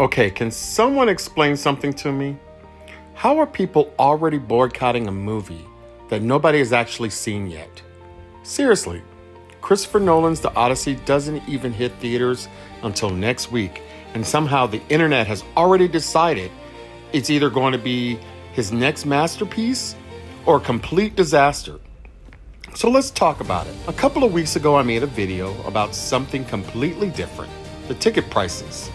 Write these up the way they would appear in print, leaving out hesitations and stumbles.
Okay, can someone explain something to me? How are people already boycotting a movie that nobody has actually seen yet? Seriously, Christopher Nolan's The Odyssey doesn't even hit theaters until next week, and somehow the internet has already decided it's either going to be his next masterpiece or a complete disaster. So let's talk about it. A couple of weeks ago, I made a video about something completely different: the ticket prices.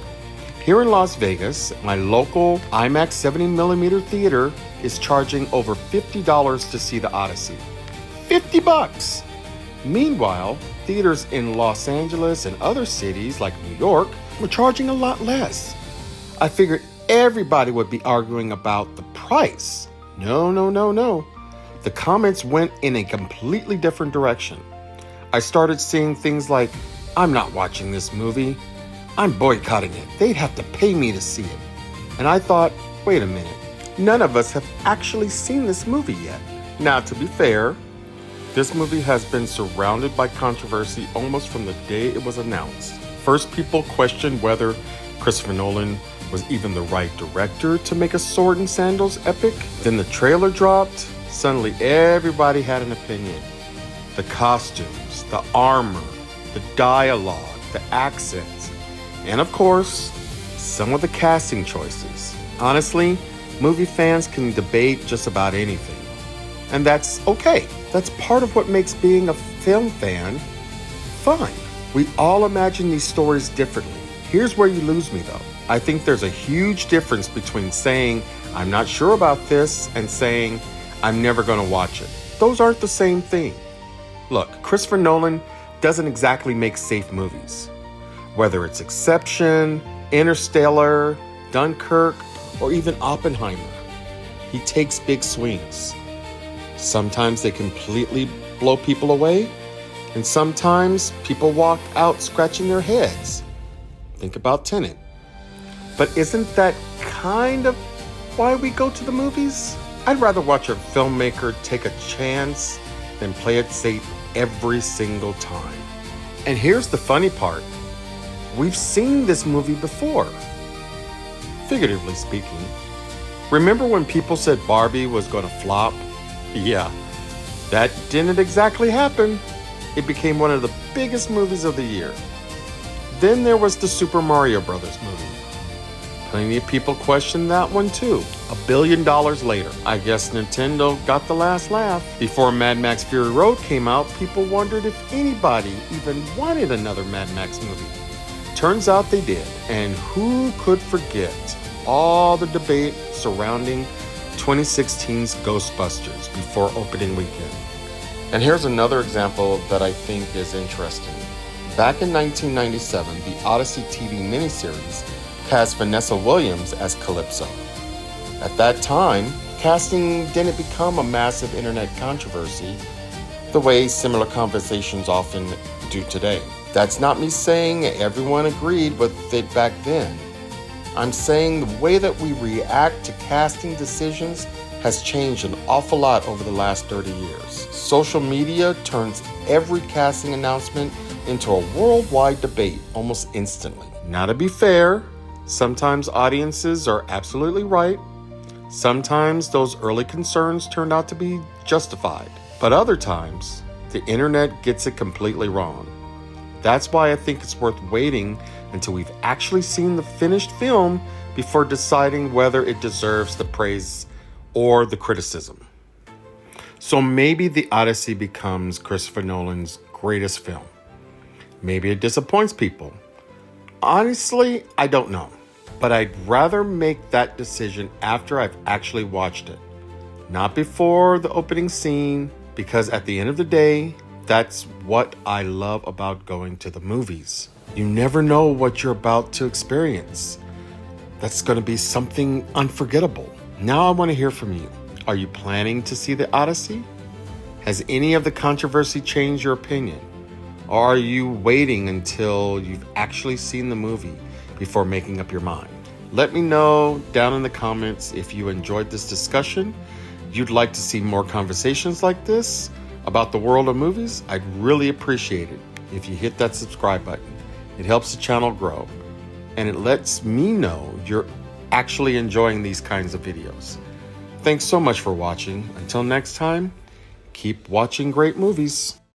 Here in Las Vegas, my local IMAX 70mm theater is charging over $50 to see The Odyssey. $50! Meanwhile, theaters in Los Angeles and other cities like New York were charging a lot less. I figured everybody would be arguing about the price. No. The comments went in a completely different direction. I started seeing things like, "I'm not watching this movie. I'm boycotting it. They'd have to pay me to see it." And I thought, wait a minute. None of us have actually seen this movie yet. Now, to be fair, this movie has been surrounded by controversy almost from the day it was announced. First, people questioned whether Christopher Nolan was even the right director to make a sword and sandals epic. Then the trailer dropped. Suddenly, everybody had an opinion. The costumes, the armor, the dialogue, the accents, and of course, some of the casting choices. Honestly, movie fans can debate just about anything. And that's okay. That's part of what makes being a film fan fun. We all imagine these stories differently. Here's where you lose me though. I think there's a huge difference between saying, "I'm not sure about this," and saying, "I'm never going to watch it." Those aren't the same thing. Look, Christopher Nolan doesn't exactly make safe movies. Whether it's Inception, Interstellar, Dunkirk, or even Oppenheimer, he takes big swings. Sometimes they completely blow people away, and sometimes people walk out scratching their heads. Think about Tenet. But isn't that kind of why we go to the movies? I'd rather watch a filmmaker take a chance than play it safe every single time. And here's the funny part. We've seen this movie before, figuratively speaking. Remember when people said Barbie was going to flop? Yeah, that didn't exactly happen. It became one of the biggest movies of the year. Then there was the Super Mario Brothers movie. Plenty of people questioned that one too. $1 billion later, I guess Nintendo got the last laugh. Before Mad Max Fury Road came out, people wondered if anybody even wanted another Mad Max movie. Turns out they did. And who could forget all the debate surrounding 2016's Ghostbusters before opening weekend? And here's another example that I think is interesting. Back in 1997, the Odyssey TV miniseries cast Vanessa Williams as Calypso. At that time, casting didn't become a massive internet controversy the way similar conversations often do today. That's not me saying everyone agreed with it back then. I'm saying the way that we react to casting decisions has changed an awful lot over the last 30 years. Social media turns every casting announcement into a worldwide debate almost instantly. Now, to be fair, sometimes audiences are absolutely right. Sometimes those early concerns turned out to be justified. But other times, the internet gets it completely wrong. That's why I think it's worth waiting until we've actually seen the finished film before deciding whether it deserves the praise or the criticism. So maybe The Odyssey becomes Christopher Nolan's greatest film. Maybe it disappoints people. Honestly, I don't know. But I'd rather make that decision after I've actually watched it. Not before the opening scene, because at the end of the day, that's what I love about going to the movies. You never know what you're about to experience. That's going to be something unforgettable. Now I want to hear from you. Are you planning to see The Odyssey? Has any of the controversy changed your opinion? Or are you waiting until you've actually seen the movie before making up your mind? Let me know down in the comments if you enjoyed this discussion. You'd like to see more conversations like this about the world of movies. I'd really appreciate it if you hit that subscribe button. It helps the channel grow. and it lets me know you're actually enjoying these kinds of videos. Thanks so much for watching. Until next time, keep watching great movies.